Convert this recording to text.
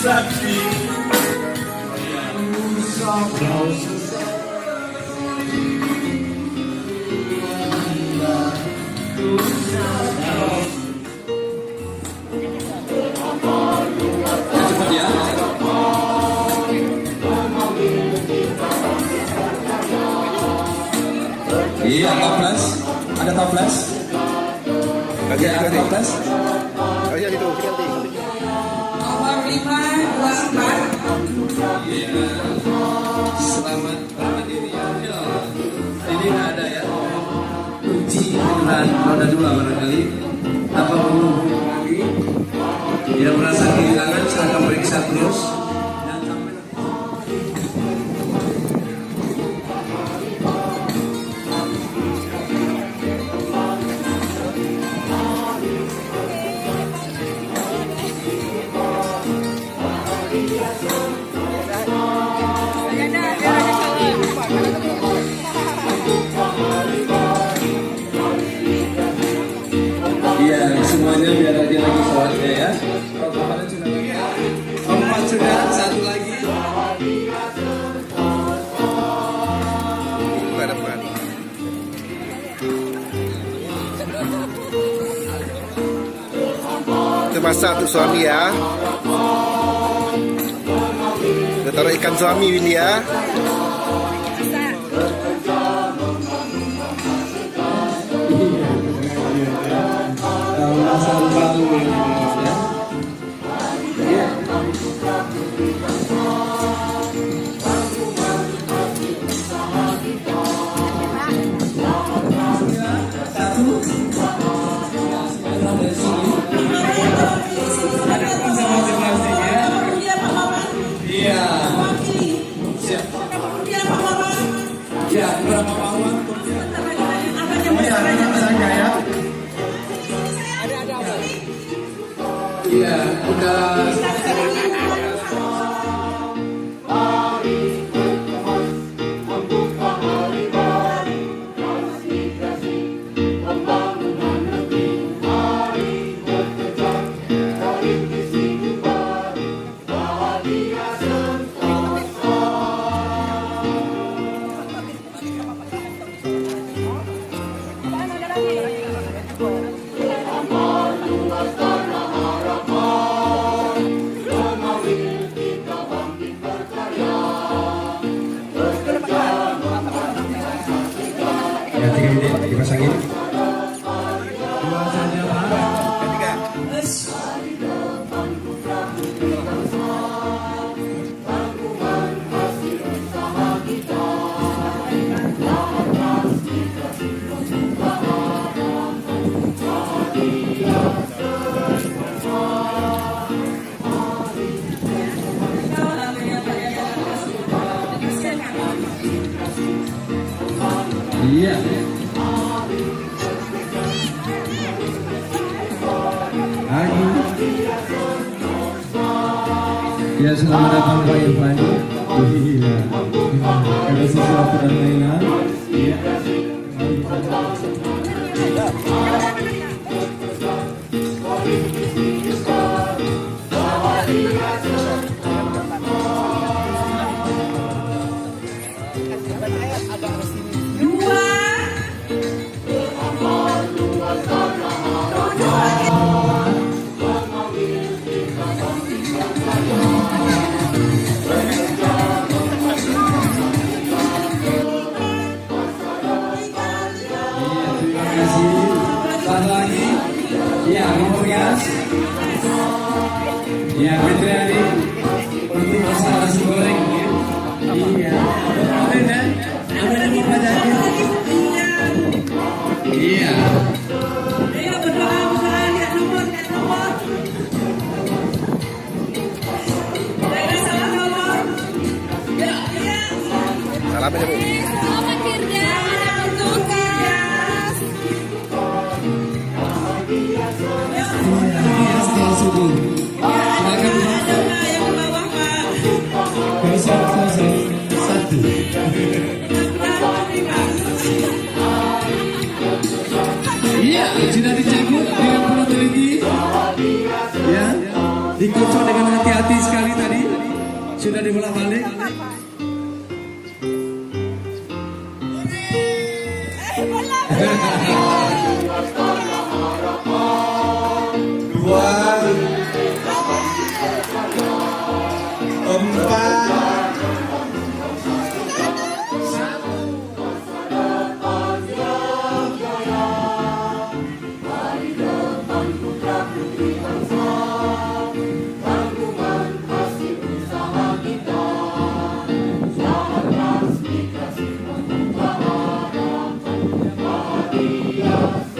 saksi. Cepat ya. Iya, toples. Ada toples? Bagian Ada itu. toples? Bagian itu. Nomor 524. Iya. Selamat berdiri ya. Ini nggak ada ya. Kunci dan roda 2 barangkali. Tanpa menunggu lagi. Tidak merasa kehilangan, silakan periksa terus. Dan sampai iya, semuanya biar aja lagi sholatnya ya. Kalau kemarin sudah empat sudah, satu lagi. Ke depan. Itu masak untuk suami ya. Kita taruh ikan suami Windy ya. Masa lalu ya. Iya. Satu. Dari sini. Ada sama masing-masing ya. Iya. Siap. Ya, berapa Wawan? Ya. Iya, udah. Ya, 3 menit dipasangin. 2 saja Pak. Ketiga. Iya. Lagi. Ya, selamat datang Pak Irfan. Iya. Ada sesuatu dan lain-lain. Iya. Ya, mau gas. Ya, Fitriani untuk masalah nasi goreng. Iya. Ada yang mau pajakin? Iya. Ayo berdoa, lihat nomor. Salah nomor. Ya. Salam ya Bu. Selamat Firda, ada tugas. Iya, setelah subuh. Silakan Pak. Ada yang bawah Pak. Besok selesai 1. Iya, sudah dicabut dengan penuh teliti. Ya. Dikocok dengan hati-hati sekali tadi. Sudah dibolak balik. Dua, empat, Yes.